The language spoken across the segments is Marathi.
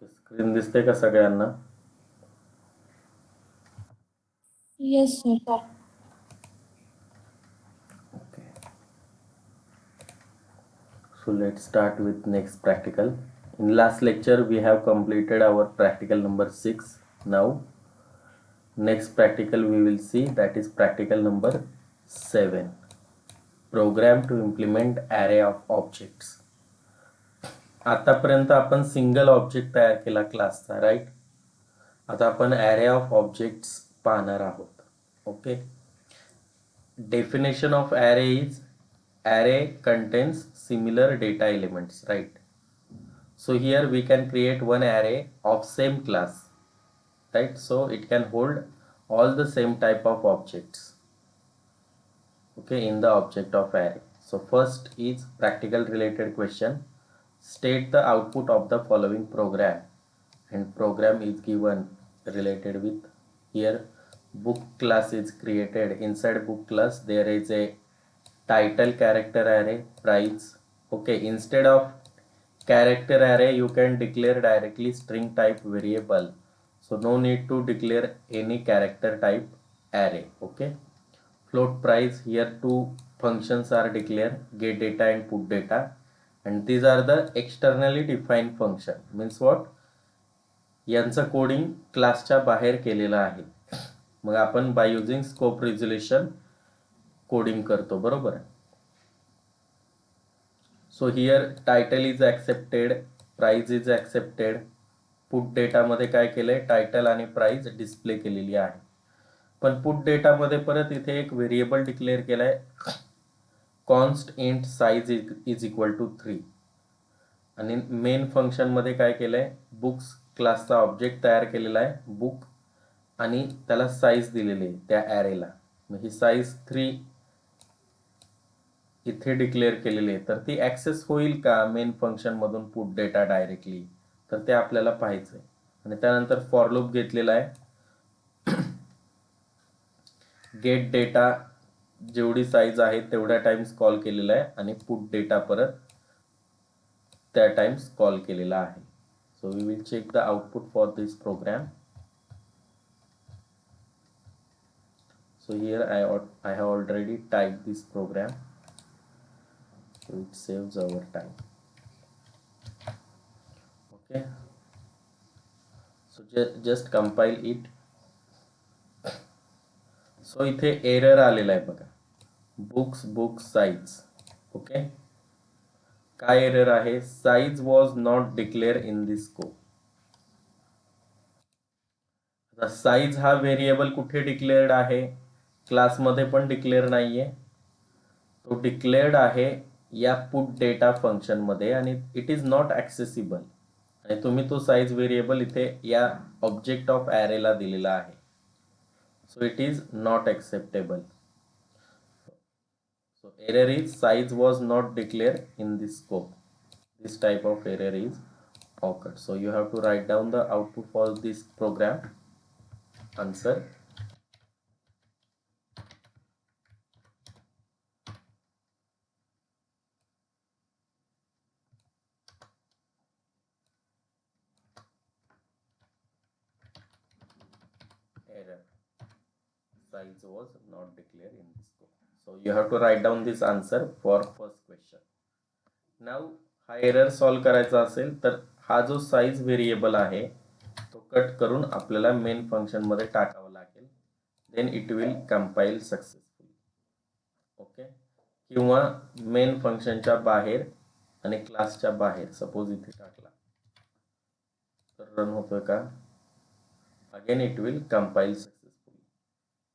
स्क्रीन दिसते का सगळ्यांना? Yes, sir. Okay. So let's start with next practical. In last lecture we have completed our practical number 6. Now next practical we will see, that is practical number 7. Program to implement array of objects. आतापर्यंत आपण सिंगल ऑब्जेक्ट तयार केला क्लासचा, राईट? आता आपण ॲरे ऑफ ऑब्जेक्ट्स पाहणार आहोत. Okay. Definition of array is array contains similar data elements, right? So here we can create one array of same class, right? So it can hold all the same type of objects, okay, in the object of array. So first is practical related question. State the output of the following program, and program is given related with, here book class is created. Inside book class there is a title character array, price. Okay, instead of character array you can declare directly string type variable, so no need to declare any character type array. Okay, float price, here two functions are declared, get data and put data, and these are the externally defined function. Means what? यांचं कोडिंग क्लासच्या बाहेर केलेलं आहे. मग आपण by using scope resolution coding करतो, बरोबर. So here title is accepted, price is accepted. Put डेटामध्ये काय केलंय, टायटल आणि प्राइस डिस्प्ले केलेली आहे. पण पुट डेटामध्ये परत इथे एक व्हेरिएबल डिक्लेअर केलाय, const int size is equal to 3. आणि मेन फंक्शनमध्ये काय केलंय, बुक्स क्लासचा ऑब्जेक्ट तयार केलेला आहे बुक, आणि त्याला साईज दिलेली आहे त्या ॲरेला. मग ही साईज 3 इथे डिक्लेअर केलेली आहे, तर ती ॲक्सेस होईल का मेन फंक्शनमधून पुट डेटा डायरेक्टली, तर ते आपल्याला पाहायचं आहे. आणि त्यानंतर फॉर लूप घेतलेला आहे. गेट डेटा जेवढी साईज आहे तेवढ्या टाइम्स कॉल केलेला आहे, आणि पुट डेटा परत त्या टाइम्स कॉल केलेला आहे. So we will check the output for this program. So here I have already typed this program, so it saves our time. Okay, so just compile it. So इथे एरर आलेला आहे बघा, बुक साइज. ओके, काय एरर आहे, size was not declare in this scope. आता साइज हा व्हेरिएबल कुठे डिक्लेअर्ड आहे, क्लासमध्ये पण डिक्लेअर नाहीये, तो डिक्लेअर्ड आहे या पुट डेटा फंक्शन मध्ये, आणि इट इज नॉट ॲक्सेसिबल. आणि तुम्ही तो साइज व्हेरिएबल इथे या ऑब्जेक्ट ऑफ ॲरेला दिलेला आहे, so it is not acceptable. So error is size was not declared in this scope. This type of error is occurred. So you have to write down the output for this program. Answer. Error. Size was not declared in this scope. So you have to write down this answer for first question. Now हा एरर सॉल्व करायचा असेल तर हा जो साइज व्हेरिएबल आहे तो कट करून आपल्याला मेन फंक्शन मध्ये टाकावा लागेल, then it will compile successfully. Okay, किंवा मेन फंक्शनच्या बाहेर आणि क्लासच्या बाहेर सपोज इथे टाकला तर रन होतोय का, again it will compile successfully.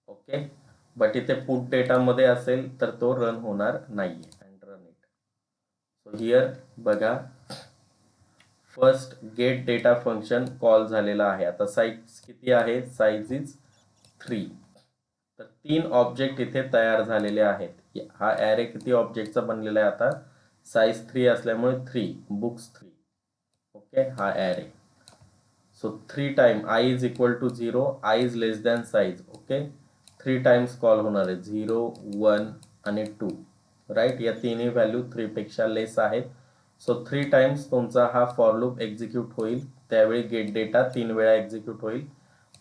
Okay, but इथे पुट डेटा मध्ये असेल तर तो रन होणार नाहीये. And run it. So here बघा, first get data function call झालेला आहे. आता साइज किती आहे, साइज इज 3. तर 3 ऑब्जेक्ट इथे तयार झालेले आहेत. हा ॲरे किती ऑब्जेक्टचा बनलेला आहे, आता साइज 3 असल्यामुळे 3 बुक्स 3. ओके, हा array. So 3 time I is equal to 0, I is less than size. Okay, 3 times call होणार आहे, 0, 1 आणि 2, राईट. या तिन्ही व्हॅल्यू 3 पेक्षा लेस आहेत, सो 3 टाइम्स तुमचा हा फॉर लूप एक्झिक्यूट होईल. त्यावेळी गेट डेटा 3 वेळा एक्झिक्यूट होईल.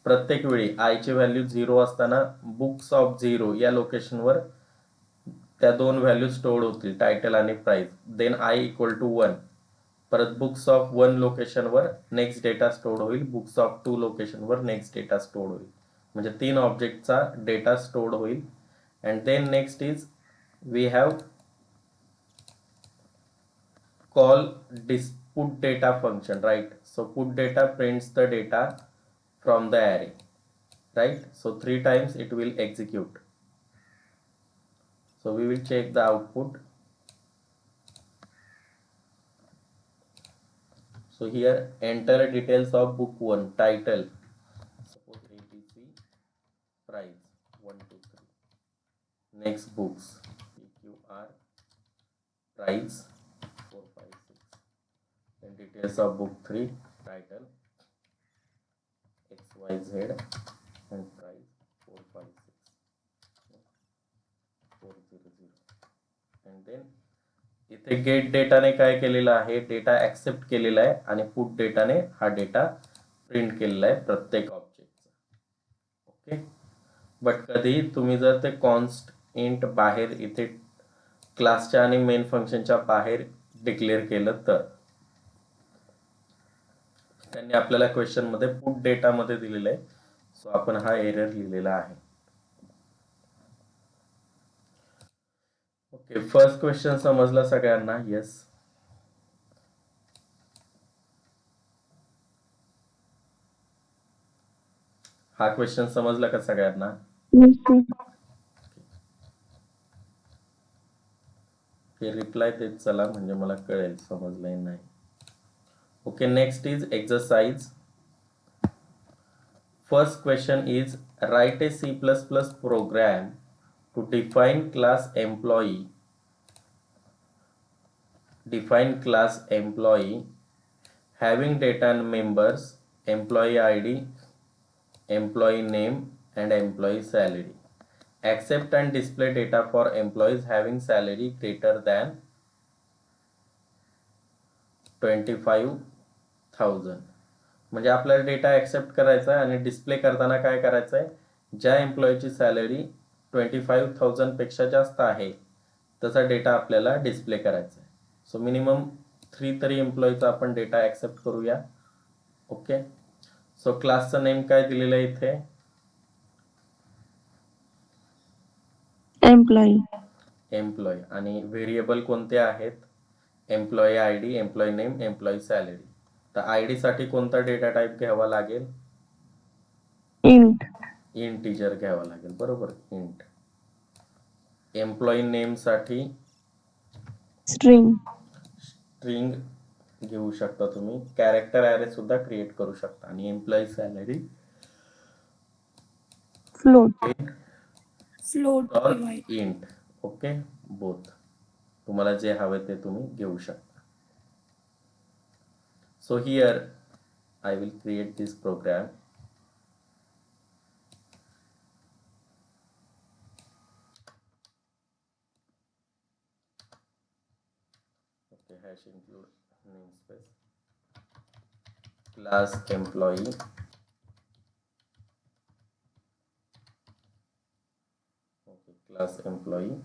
प्रत्येक वेळी आय ची व्हॅल्यू 0 असताना बुक्स ऑफ 0 या लोकेशनवर त्या 2 व्हॅल्यू स्टोअर होतील, टायटल आणि price. Then I equal to 1. परत बुक्स ऑफ 1 लोकेशनवर नेक्स्ट डेटा स्टोअर होईल, बुक्स ऑफ 2 लोकेशनवर नेक्स्ट डेटा स्टोअर होईल. म्हणजे 3 ऑब्जेक्टचा डेटा स्टोअर होईल. And then next is we have call put data function, right? So put data prints the data from the array, right? So 3 times it will execute. So we will check the output. So here enter details of book 1, title, suppose ABC, price 1 2 3. Next books PQR, price 4 5 6. Then details of book 3, title XYZ and price 4 5 6 400. And then इथे गेट डेटाने काय केलेलं आहे, डेटा ऍक्सेप्ट केलेला आहे आणि पुट डेटाने हा डेटा प्रिंट केलेला आहे प्रत्येक ऑब्जेक्टचा. ओके. बट कधी तुम्ही जर ते कॉन्स्ट इंट बाहेर इथे क्लासच्या आणि मेन फंक्शनच्या बाहेर डिक्लेअर केलं तर त्यांनी आपल्याला क्वेश्चन मध्ये पुट डेटा मध्ये दिलेलं आहे. सो आपण हा एरर लिहिलेला आहे. ओके, फर्स्ट क्वेश्चन समजला सगळ्यांना? येस. हा क्वेश्चन समजला का सगळ्यांना? रिप्लाय देत चला म्हणजे मला कळेल समजलंय नाही. Okay, next is exercise. First question is right A C++ program to define class employee having data members, employee ID, employee name and employee salary. Accept and display data for employees having salary greater than 25,000. म्हणजे आपल्याला डेटा ऍक्सेप्ट करायचा आहे आणि डिस्प्ले करताना काय करायचं आहे, ज्या एम्प्लॉईची सॅलरी 25,000 पेक्षा जास्त आहे तसा डेटा आपल्याला डिस्प्ले करायचा आहे. सो मिनिमम 3 तरी एम्प्लॉईचा आपण डेटा ऍक्सेप्ट करूया. ओके. सो क्लासचं नेम काय दिलेलं आहे इथे? एम्प्लॉई. आणि व्हेरिएबल कोणते आहेत? Employee ID, employee name, employee salary. तर आयडी साठी कोणता डेटा टाइप घ्यावा लागेल? इंटिजर घ्यावा लागेल, बरोबर, इंट. एम्प्लॉई नेम साठी स्ट्रिंग घेऊ शकता तुम्ही. कॅरेक्टर ॲरे सुद्धा क्रिएट करू शकता. आणि एम्प्लॉई सॅलरी फ्लोट और इंट. Okay, both. तुम्हाला जे हवे ते तुम्ही घेऊ शकता. So here I will create this program. Okay, hash include namespace, class employee, okay, class employee,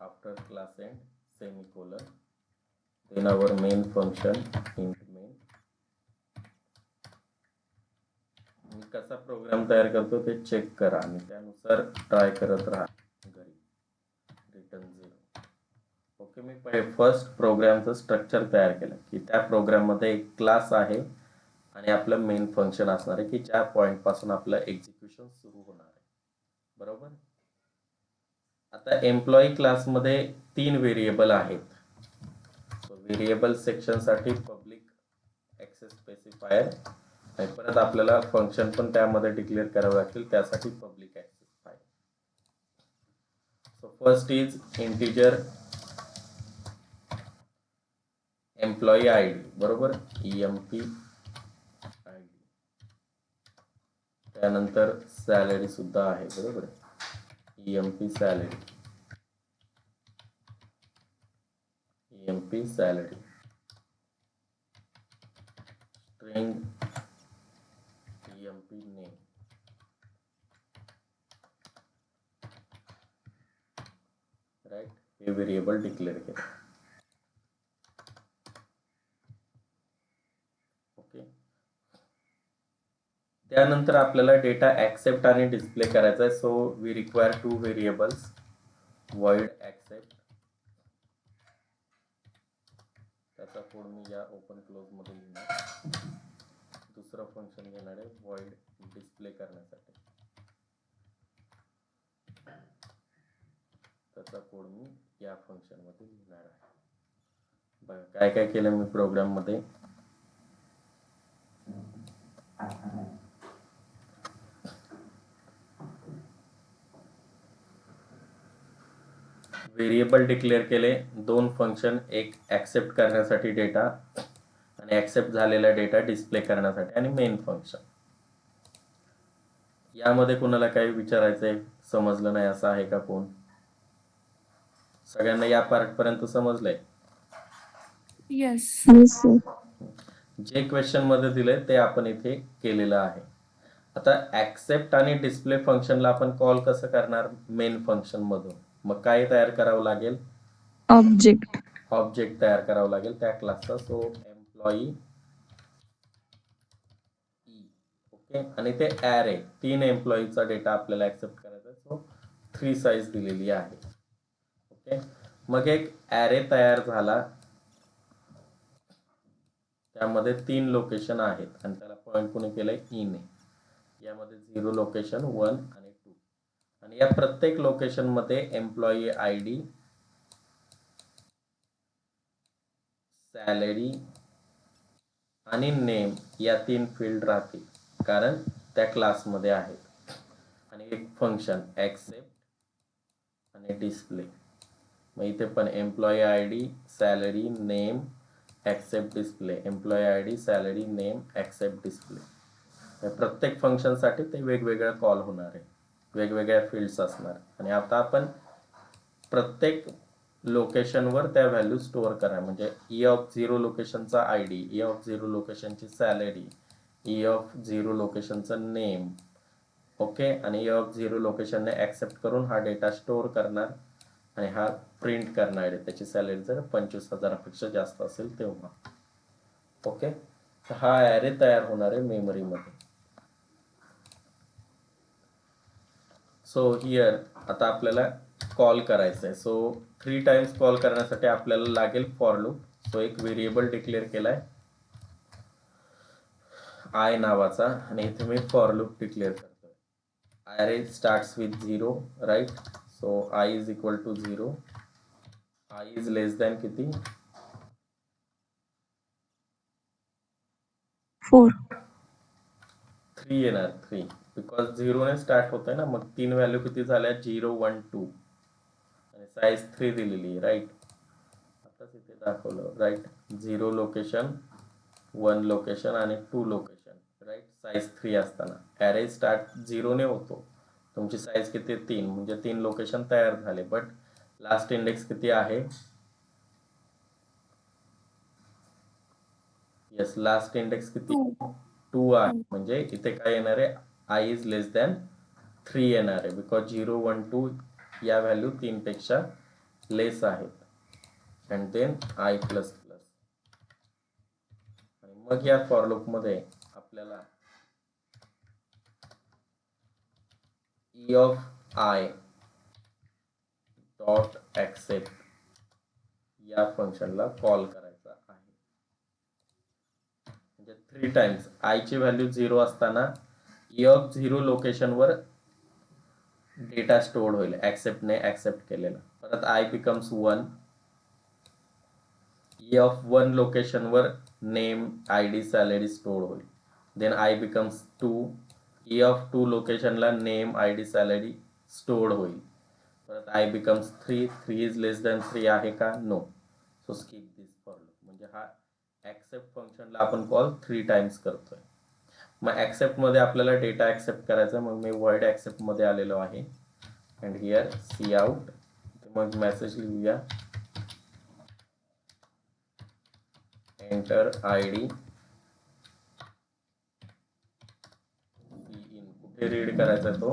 after class end semicolon, then our main function int main. मी कसा प्रोग्राम तयार करतो ते चेक करा आणि त्यानुसार ट्राय करत राहा घरी. रिटर्न 0. ओके, मी फर्स्ट प्रोग्रामचं स्ट्रक्चर तयार केलं की त्या प्रोग्राममध्ये एक क्लास आहे आणि आपलं मेन फंक्शन असणार आहे की ज्या पॉइंट पासून आपलं एक्झिक्युशन सुरू होणार आहे. बरोबर. आता एम्प्लॉई क्लासमध्ये 3 व्हेरिएबल आहेत. सो व्हेरिएबल सेक्शन साठी पब्लिक ऍक्सेस स्पेसिफायर आणि परत आपल्याला फंक्शन पण त्यामध्ये डिक्लेअर करावं लागतील, त्यासाठी public access file. So first is integer employee ID, बरोबर, EMP आयडी. त्यानंतर सॅलरी सुद्धा आहे, बरोबर आहे. EMP salary, EMP salary, string EMP name, right. हे व्हेरिएबल डिक्लेअर केलं. ओके. त्यानंतर आपल्याला डेटा ऍक्सेप्ट आणि डिस्प्ले करायचा आहे. So we require 2 variables, void accept, त्याचा कोड मी या ओपन क्लोज मध्ये लिहिणार. दुसरं फंक्शन घेणार आहे void डिस्प्ले करण्यासाठी, त्याचा कोड मी या फंक्शन मध्ये लिहिणार आहे. बघा काय काय केलं मी प्रोग्राम मध्ये. व्हेरिएबल डिक्लेअर केले, 2 फंक्शन, एक ऍक्सेप्ट करण्यासाठी डेटा आणि ऍक्सेप्ट झालेला डेटा डिस्प्ले करण्यासाठी, आणि मेन फंक्शन. यामध्ये कोणाला काही विचारायचंय, समजलं नाही असं आहे का कोण? सगळ्यांना या पार्ट पर्यंत समजलंय? Yes. Yes, sir. जे क्वेश्चन मध्ये दिले ते आपण इथे केलेलं आहे. आता ऍक्सेप्ट आणि डिस्प्ले फंक्शनला आपण कॉल कसं करणार मेन फंक्शन मधून? मग काय तयार करावं लागेल? Object. ऑब्जेक्ट तयार करावं लागेल त्या क्लासचा. So employee E, okay. आणि ते ॲरे, 3 एम्प्लॉईचा डेटा आपल्याला ऍक्सेप्ट करायचा. सो 3 साईज दिलेली आहे, ओके. मग एक ॲरे तयार झाला, त्यामध्ये 3 लोकेशन आहेत आणि त्याला पॉइंट कोणी केलंय? ई ने. यामध्ये 0 लोकेशन, 1 आणि 2. आणि या प्रत्येक लोकेशन मध्ये एम्प्लॉई ID, सॅलरी आणि नेम या 3 फील्ड राहतील, कारण त्या क्लासमध्ये आहेत. आणि एक फंक्शन ऍक्सेप्ट आणि डिस्प्ले. मग इथे पण employee ID, salary, name, accept display, employee ID, salary, name, accept display. प्रत्येक फंक्शनसाठी ते वेगवेगळा कॉल होणार आहे, वेगवेगळ्या फील्ड्स असणार. आणि आता आपण प्रत्येक लोकेशनवर त्या व्हॅल्यू स्टोअर करा. म्हणजे E0 लोकेशनचा ID, E0 लोकेशनची सॅलरी, E0 लोकेशनचा नेम, ओके. आणि E0 लोकेशनने ऍक्सेप्ट करून हा डेटा स्टोअर करणार आणि हा प्रिंट करणार आहे त्याची सॅलरी जर 25,000पेक्षा जास्त असेल तेव्हा, ओके. तर हा ॲरे तयार होणार आहे मेमरी मध्ये. सो हिअर आता आपल्याला कॉल करायचं आहे. सो 3 टाइम्स कॉल करण्यासाठी आपल्याला लागेल फॉर लूप. सो एक व्हेरिएबल डिक्लेअर केलाय आय नावाचा, आणि इथे मी फॉर लूप डिक्लेअर करतोय. Array starts with 0, right. So I is equal to 0. I is less than किती? 4. 3 येणार, 3, बिकॉज 0 ने स्टार्ट होत आहे ना. मग 3 व्हॅल्यू किती झाल्या? 0, 1, 2, आणि साईज 3 दिलेली आहे, राईट. आताच इथे दाखवलं, राईट. 0 लोकेशन, 1 लोकेशन आणि 2 लोकेशन, राईट. साईज 3 असताना ॲरे स्टार्ट 0 ने होतो. तुमची साईज किती आहे? 3, म्हणजे 3 लोकेशन तयार झाले. बट लास्ट इंडेक्स किती आहे? येस, लास्ट इंडेक्स किती? 2 आहे. म्हणजे इथे काय येणार आहे? I इज लेस दॅन 3 येणार आहे, बिकॉज 0, 1, 2 या व्हॅल्यू 3 पेक्षा लेस आहेत. And then I plus plus. आणि मग या फॉर लूप मध्ये आपल्याला E of I dot accept या फंक्शनला कॉल करायचा आहे. म्हणजे 3 टाइम्स I ची व्हॅल्यू 0 असताना E0 लोकेशनवर डेटा स्टोअर होईल ऍक्सेप्टने ऍक्सेप्ट केलेला. परत I बिकम्स 1. E1 लोकेशनवर नेम, ID, सॅलरी स्टोअर होईल. Then I becomes 2. E2 लोकेशनला नेम, ID, सॅलरी स्टोअर होईल. परत I becomes 3. 3 is less than 3 आहे का? No. So skip this for loop. म्हणजे हा ऍक्सेप्ट फंक्शनला आपण कॉल 3 टाइम्स करतोय. मग ऍक्सेप्ट मध्ये आपल्याला डेटा ऍक्सेप्ट करायचा, मग मी वर्ड ऍक्सेप्ट मध्ये आलेलो आहे. अँड हिअर सी आउट, मग मेसेज लिहूया एंटर आय डी इन. कुठे रीड करायचा तो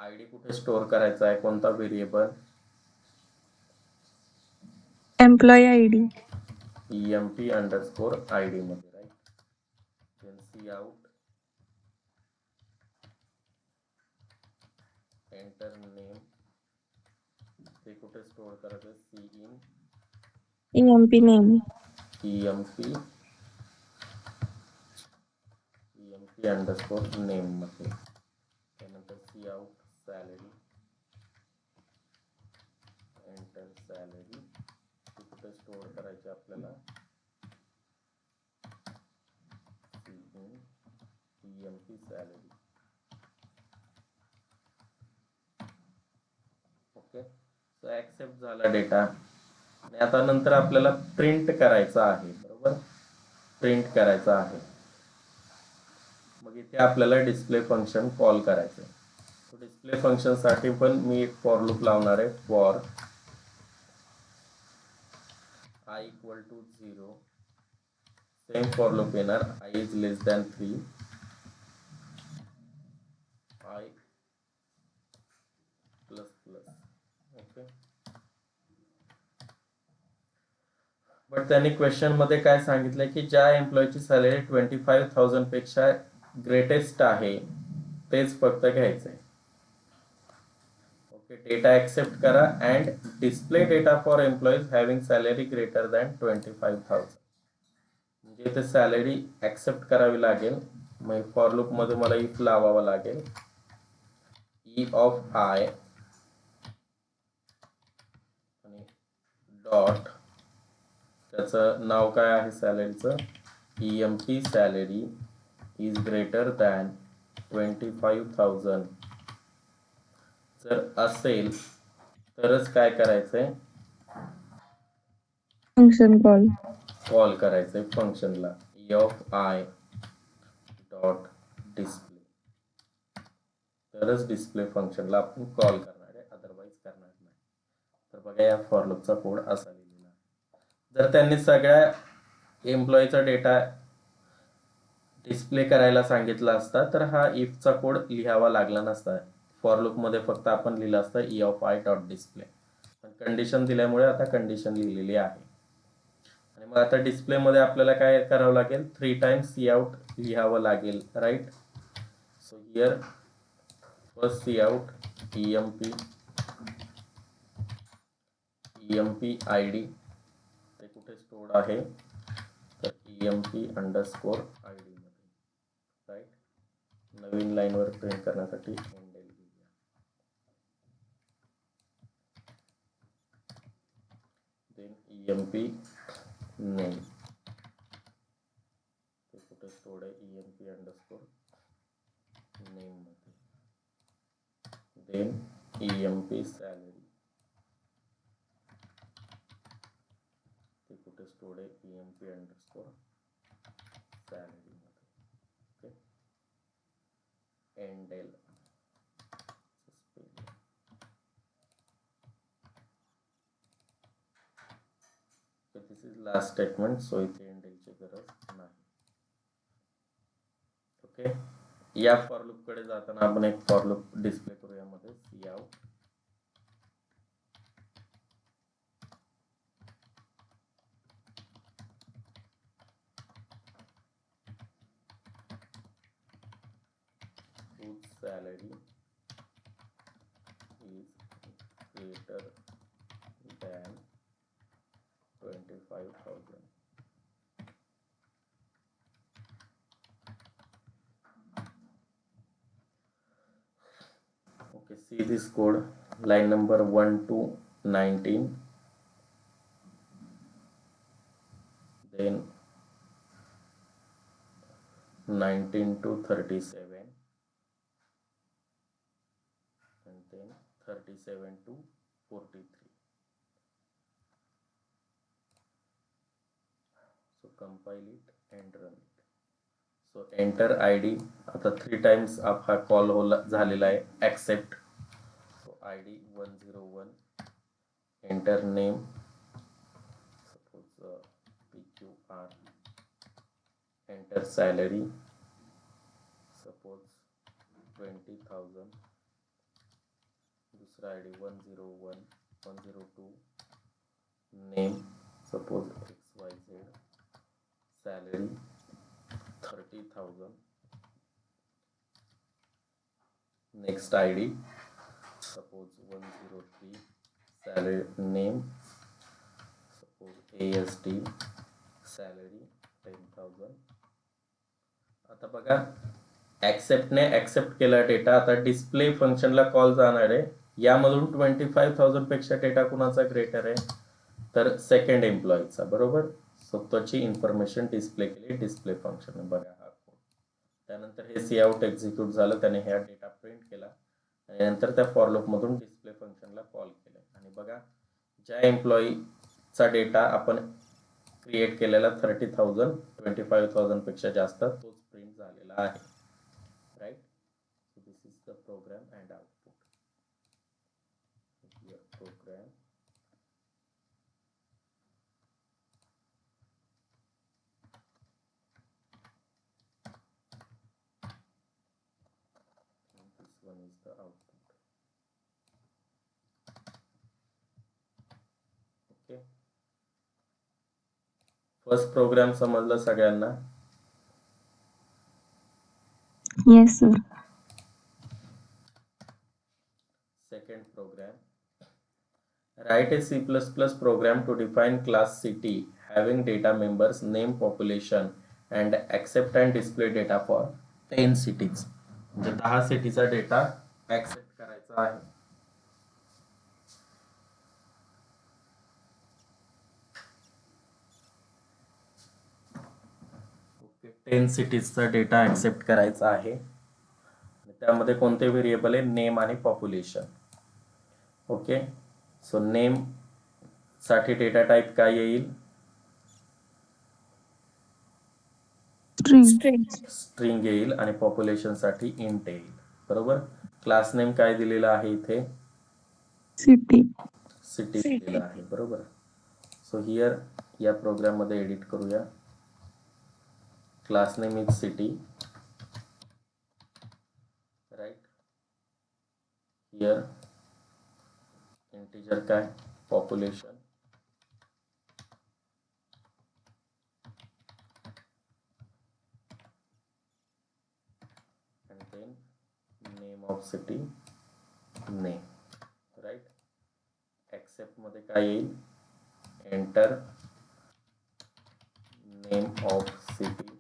आय डी, कुठे स्टोअर करायचा आहे, कोणता variable, employee ID. EMP underscore ID मध्ये, right. Then C out enter name, ते कुठे स्टोअर करायचं, C in EMP name. EMP underscore name मध्ये. त्यानंतर C out salary enter salary, ती कुठे स्टोअर करायची आपल्याला, C in EMP salary. Okay, so accept झाला डेटा. आणि आता नंतर आपल्याला प्रिंट करायचा आहे, बरोबर, प्रिंट करायचा आहे. मग इथे आपल्याला डिस्प्ले फंक्शन कॉल करायचं आहे. डिस्प्ले फंक्शन साठी पण मी एक फॉर लूप लावणार आहे. For I equal to 0, same for loop येणार, I is less than 3, I plus plus. Okay, but त्यांनी क्वेश्चन मध्ये काय सांगितलंय की ज्या एम्प्लॉयची सॅलरी 25,000 पेक्षा ग्रेटेस्ट आहे तेच फक्त घ्यायचंय. ओके, डेटा ऍक्सेप्ट करा and display data for employees having salary greater than 25,000. म्हणजे इथे सॅलरी ऍक्सेप्ट करावी लागेल. मग फॉर लूप मध्ये मला इफ लावावा लागेल, ई ऑफ आय आणि डॉट, त्याचं नाव काय आहे सॅलरीचं, EMP salary is greater than 25,000. जर असेल तरच काय करायचंय, Function call. कॉल करायचंय फंक्शनला, E of I dot display, तरच डिस्प्ले फंक्शनला आपण कॉल करणार आहे, अदरवाईज करणार नाही. तर बघा या फॉर लूपचा कोड असा लिहिलेला आहे. जर त्यांनी सगळ्या एम्प्लॉईचा डेटा डिस्प्ले करायला सांगितला असता तर हा इफचा कोड लिहावा लागला नसता. फॉर लूप मध्ये फक्त आपण लिहिलं असतं E of I dot display. पण कंडिशन दिल्यामुळे आता कंडिशन लिहिलेली आहे. आणि मग आता डिस्प्ले मध्ये आपल्याला काय करावं लागेल, 3 टाइम्स सी आउट लिहावं लागेल, right. So here first C out EMP ID, ते कुठे स्टोअर आहे, तर EMP अंडरस्कोर ID मध्ये, राईट. नवीन लाईनवर प्रिंट करण्यासाठी एंडेल घेऊया. देन EMP नेम, ते कुठे स्टोअर आहे, EMP अंडरस्कोर नेम मध्ये. देन EMP सॅलरी, ते कुठे स्टोअर आहे, EMP अंडरस्कोर सॅलरी मध्ये. Okay, एंडेल, this is last statement, so इथे एंडेलची गरज नाही. ओके, या फॉर लूप कडे जाताना आपण एक फॉर लूप डिस्प्ले करूया मध्ये, C out salary is greater than 25,000. Okay, see this code, line number 1 to 19, then 19 to 37, and then 37 to 43. So compile it and run it. So enter I D. आता 3 टाइम्स हा कॉल झालेला आहे. Accept. So I D 101. Enter name, suppose PQR. Enter salary, suppose 20,000. दूसरा I D 101. 102. Name, suppose XYZ. Salary 30,000. Next I D, suppose 103. Salary name, suppose AST. Salary 10,000. आता बघा, ॲक्सेप्टने ॲक्सेप्ट केला डेटा. आता डिस्प्ले फंक्शनला कॉल जाणार आहे. यामधून 25,000 पेक्षा डेटा कुणाचा ग्रेटर आहे, तर सेकंड एम्प्लॉईचा. बरोबर. स्वतःची इन्फॉर्मेशन डिस्प्ले केली डिस्प्ले फंक्शन. बघा हा कोड. त्यानंतर हे सी आउट एक्झिक्यूट झालं, त्याने ह्या डेटा प्रिंट केला आणि नंतर त्या फॉर लूप मधून डिस्प्ले फंक्शनला कॉल केलं. आणि बघा, ज्या एम्प्लॉईचा डेटा आपण क्रिएट केलेला 30,000 25,000 पेक्षा जास्त, तोच प्रिंट झालेला आहे. Right. So this is the program and output. Program one is the output. Okay. First program समजलं सगळ्यांना? Yes, sir. Second program. Write a C++ program to define class city having data members, name, population and accept and display data for 10 cities. म्हणजे 10 सिटीचा डेटा ऍक्सेप्ट करायचा आहे. ओके. 10 सिटीजचा डेटा ऍक्सेप्ट करायचा आहे. त्यामध्ये कोणते व्हेरिएबल आहे? नेम आणि पॉप्युलेशन. ओके. सो नेम साठी डेटा टाइप काय येईल? स्ट्रिंग येईल आणि पॉप्युलेशन साठी इंट येईल. बरोबर. क्लास नेम काय दिलेला आहे इथे? सिटी दिलेला आहे. बरोबर. सो हियर या प्रोग्राम मध्ये एडिट करूया. Class name is city. Right. Here integer काय? Population. and then name of city, name. right. accept मध्ये काय येईल? enter name of city.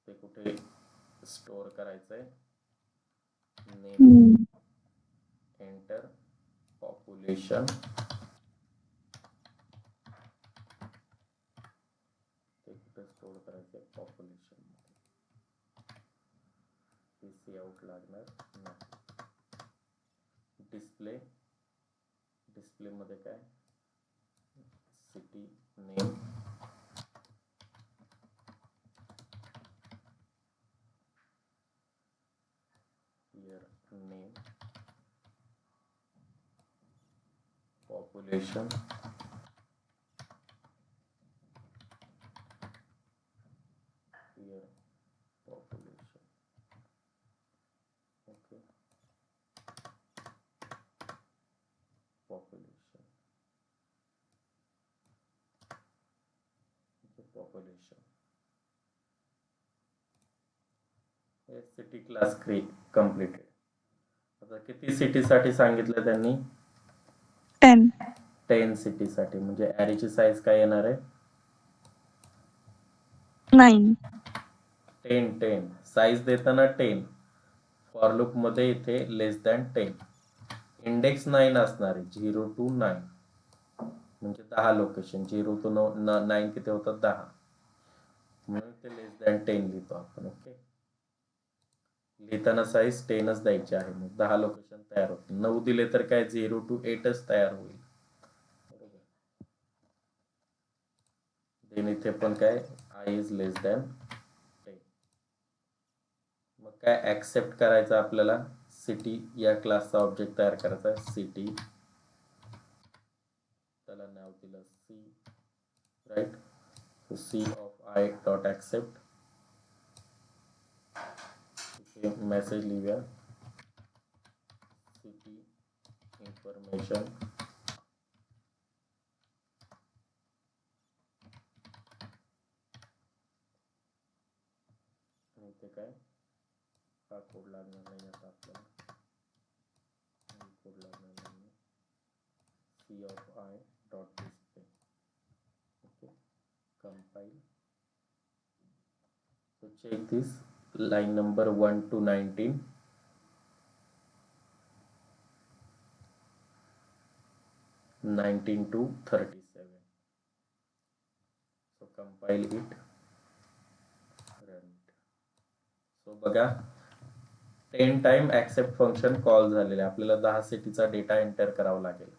ते कुठे स्टोअर करायचंय? नेम. enter population. ते कुठे स्टोअर करायचंय? पॉप्युलेशन. सी आउट लागणार नाही. डिस्प्ले. डिस्प्ले मध्ये काय? City name. Here name, population, here population. Okay. Population. Okay, population. City class completed. आता किती सिटी साठी सांगितलं त्यांनी? 10 सिटी साठी. म्हणजे ॲरेची साईज काय येणार आहे? 9. 10 साईज देताना 10. फॉर लूप मध्ये इथे लेस दॅन 10. इंडेक्स 9 असणार आहे. 0 to 9 म्हणजे 10 लोकेशन. 0 to 9 किती होतात? 10. म्हणून ते लेस दॅन 10 लिहितो आपण. ओके. लिहिताना साईज 10च द्यायची आहे. मग 10 लोकेशन तयार होतील. 9 दिले तर काय? 0 to 8च तयार होईल. बरोबर. अगेन इथे पण काय आय इज लेस दॅन 10. मग काय ऍक्सेप्ट करायचं आपल्याला, सिटी या क्लासचा ऑब्जेक्ट तयार करायचा आहे. सिटी, त्याला नाव दिलं C, right. So C of I dot accept, message लिहूया सिटी इन्फॉर्मेशन आणि इथे काय हा कोड लागणार नाही आता आपल्याला, कोड लागणार नाही. C of I dot display, okay, compile. So check this, line number 1 to 19. (19 to 37). So compile it, run it. So बघा 10 टाइम accept फंक्शन कॉल झालेले, आपल्याला 10 सिटीचा डेटा एंटर करावा लागेल.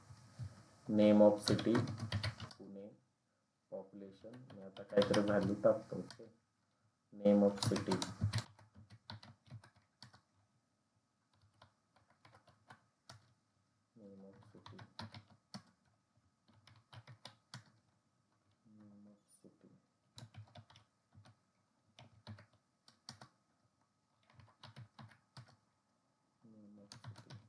Name of city Pune, population मी आता काहीतरी व्हॅल्यू टाकतो. Okay, name of city, name of city, name of city, name of city.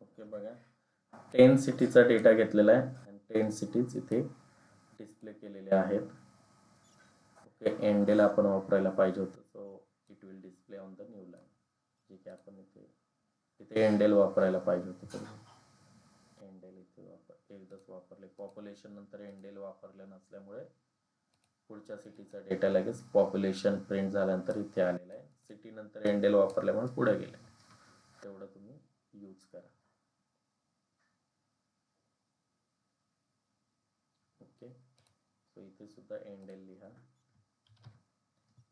Okay, बघा 10 सिटीचा डेटा घेतलेला आहे आणि 10 सिटीज इथे डिस्प्ले केलेले आहेत. ओके, एंडेल आपण वापरायला पाहिजे होतं, so it will display on the new line. ठीक आहे, आपण इथे एंडेल वापरायला पाहिजे होतं, तर एंडेल इथे एकदाच वापरले. पॉप्युलेशन नंतर एंडेल वापरलं नसल्यामुळे पुढच्या सिटीचा डेटा लगेच पॉप्युलेशन प्रिंट झाल्यानंतर इथे आलेला आहे. सिटी नंतर एंडेल वापरल्यामुळे पुढे गेले. तेवढं तुम्ही यूज करा. ओके, सो इथे सुद्धा एंडेल लिहा,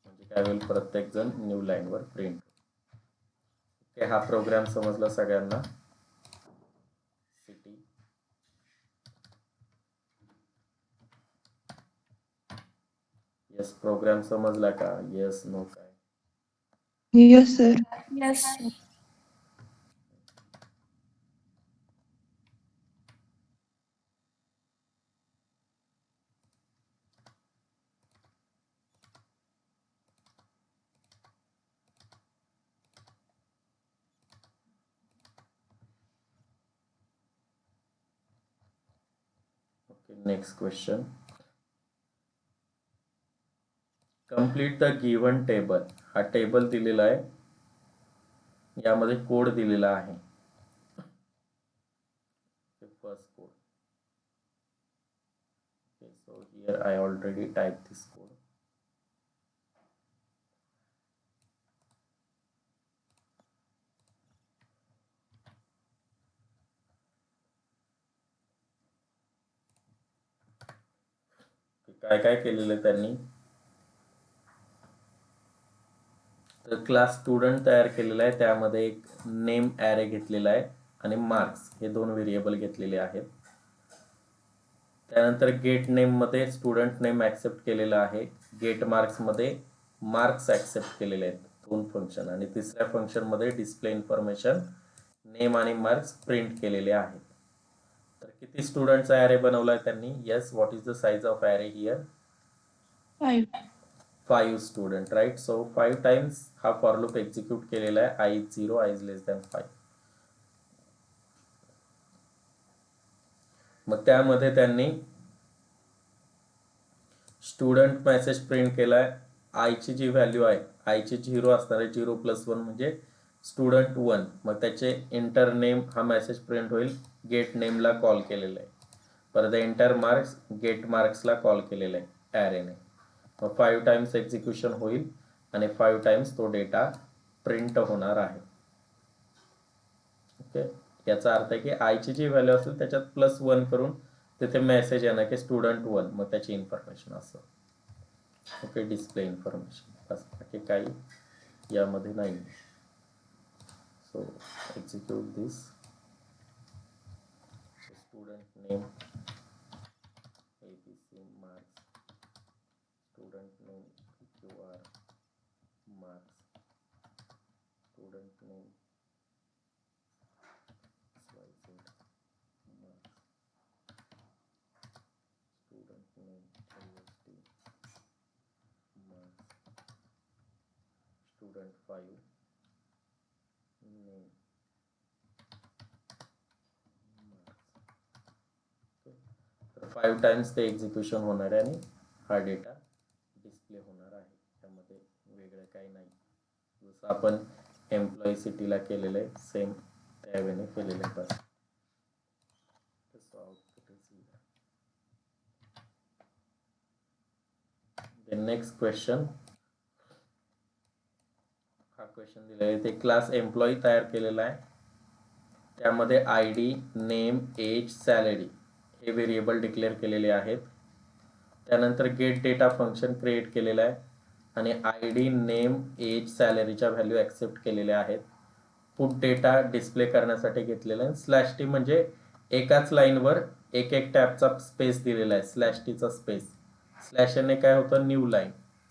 म्हणजे काय होईल, प्रत्येक जण न्यू लाईन वर प्रिंट. ओके, हा प्रोग्राम समजला सगळ्यांना. सिटी, यस, प्रोग्राम समजला का? यस, नो, काय? Yes, sir. Yes, sir. Okay, next question. Complete the given table. हा टेबल दिलेला आहे, यामध्ये कोड दिलेला आहे. First code. Okay, so here I already typed this code. काय काय केलेलं आहे त्यांनी, तर क्लास स्टुडंट तयार केलेला आहे, त्यामध्ये एक नेम ॲरे घेतलेला आहे आणि मार्क्स हे दोन व्हेरिएबल घेतलेले आहेत. त्यानंतर गेट नेम मध्ये स्टुडंट नेम ऍक्सेप्ट केलेला आहे, गेट मार्क्स मध्ये मार्क्स ऍक्सेप्ट केलेले आहेत, दोन फंक्शन. आणि तिसऱ्या फंक्शन मध्ये डिस्प्ले इन्फॉर्मेशन नेम आणि मार्क्स प्रिंट केलेले आहेत. तर किती स्टुडंटचा ॲरे बनवलाय त्यांनी? Yes, what is the size of array here? 5. 5 student, right. So 5 times हा फॉर लूप एक्झिक्यूट केलेला आहे. I is 0, I is less than 5. मग त्यामध्ये त्यांनी स्टुडंट मेसेज प्रिंट केलाय. आयची जी व्हॅल्यू आहे, आयची 0 असणार आहे, 0 + 1 म्हणजे स्टुडंट 1, मग त्याचे इंटर नेम हा मेसेज प्रिंट होईल, गेट नेमला कॉल केलेला आहे. परत एंटर मार्क्स, गेट मार्क्सला कॉल केलेला आहे ॲरेने. मग 5 टाइम्स एक्झिक्युशन होईल आणि 5 टाइम्स तो डेटा प्रिंट होणार आहे. ओके, याचा अर्थ आहे की आयची जी व्हॅल्यू असेल त्याच्यात +1 करून तिथे मेसेज येणार की स्टुडंट 1, मग त्याची इन्फॉर्मेशन असं. ओके, डिस्प्ले इन्फॉर्मेशन, बस बाकी काही यामध्ये नाही. So execute this. Student name ABC marks, student name QR marks, student name XYZ marks, student name ASD marks, student 5 name marks. Okay. तर 5 टाइम्स ते एक्झिक्युशन होणार आहे आणि हा डेटा डिस्प्ले होणार आहे. त्यामध्ये वेगळं काही नाही, जसं आपण एम्प्लॉई सिटीला केलेलं आहे सेम त्यावेळेने केलेलं आहे. बस नेक्स्ट क्वेश्चन. हा क्वेश्चन दिलेला आहे, ते क्लास एम्प्लॉई तयार केलेला आहे. त्यामध्ये I D, name, age, salary हे व्हेरिएबल डिक्लेअर केलेले आहेत. त्यानंतर गेट डेटा फंक्शन क्रिएट केलेलं आहे आणि आय डी, नेम, एज, सॅलरीच्या व्हॅल्यू ॲक्सेप्ट केलेल्या आहेत. पुट डेटा डिस्प्ले करण्यासाठी घेतलेला आहे. स्लॅश टी म्हणजे एकाच लाईनवर एक टॅबचा स्पेस दिलेला आहे, स्लॅश टीचा स्पेस. स्लॅश एने काय होतं, न्यू लाईन.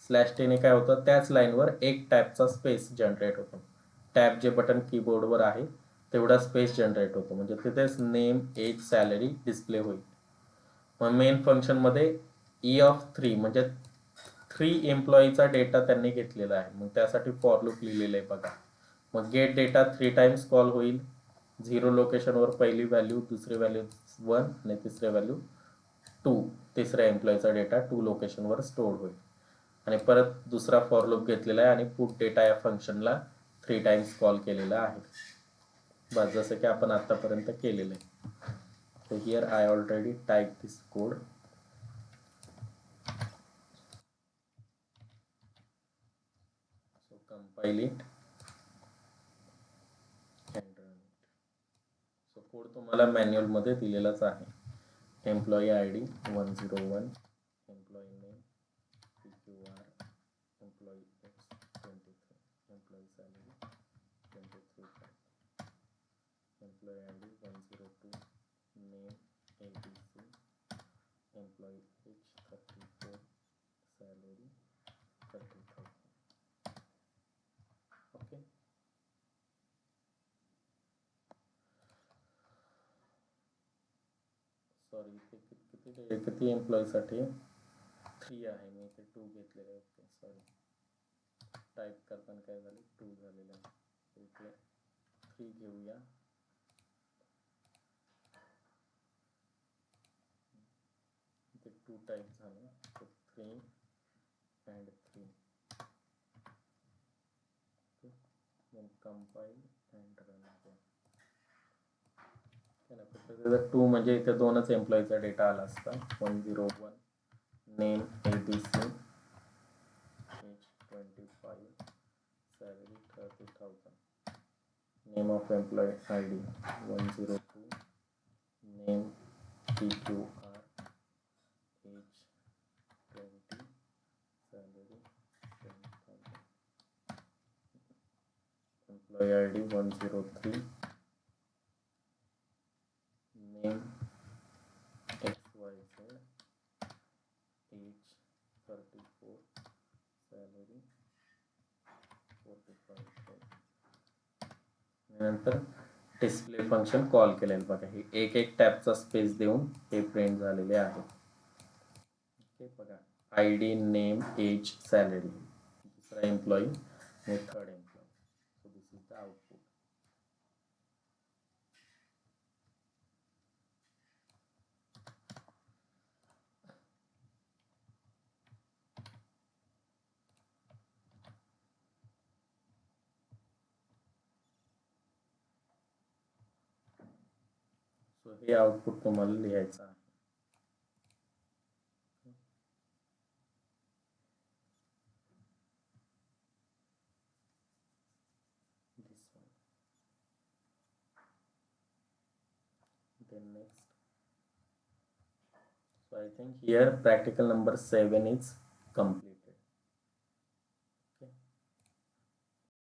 स्लॅश टीने काय होतं, त्याच लाईनवर एक टॅबचा स्पेस जनरेट होतो. टॅब जे बटन कीबोर्डवर आहे तेवढा स्पेस जनरेट होतो, म्हणजे तिथेच नेम, एज, सॅलरी डिस्प्ले होईल. मग मेन फंक्शनमध्ये E(3) म्हणजे 3 एम्प्लॉईचा डेटा त्यांनी घेतलेला आहे, मग त्यासाठी फॉर लूप लिहिलेलं आहे बघा. मग गेट डेटा 3 टाइम्स कॉल होईल. 0 लोकेशनवर पहिली व्हॅल्यू, दुसरी व्हॅल्यू 1 आणि तिसरी व्हॅल्यू 2. तिसऱ्या एम्प्लॉईचा डेटा 2 लोकेशनवर स्टोअर होईल. आणि परत दुसरा फॉर लूप घेतलेला आहे आणि पुट डेटा या फंक्शनला 3 टाइम्स कॉल केलेला आहे. बस जसं की आपण आतापर्यंत केलेलं आहे. So here I already typed this code. So compile it and run it. So code तुम्हाला मॅन्युअल मध्ये दिलेलाच आहे. Employee I D 101, employee name PQR, employee X 23, employee salary 23, employee I D 102, name ABC, employee H 34, salary 30,000. Okay, sorry इथे किती एम्प्लॉईसाठी 3 आहे, मी इथे 2 घेतलेले आहेत. सॉरी, टाईप करताना काय झालं, 2 झालेलं आहे. इथे 3 घेऊया. इथे 2 टाईप झालं, so 3 and 3. Then compile and run again. 2 म्हणजे इथे 2च एम्प्लॉईचा डेटा आला असता. 101, name ABC, age 25, salary 30,000, name of employee I D 102, name PQR, age 20, salary 10,000, employee I D 103, name XYZ, age 34, salary 45,000. नंतर डिस्प्ले फंक्शन कॉल केलेलं बघा, हे एक टॅबचा स्पेस देऊन हे प्रिंट झालेले आहे. ओके, बघा I D, name, age, salary, दुसरा एम्प्लॉई आणि third employee. So this is the output. So हे आउटपुट तुम्हाला लिहायचं आहे. This one. Then next. So I think here practical number 7 is complete.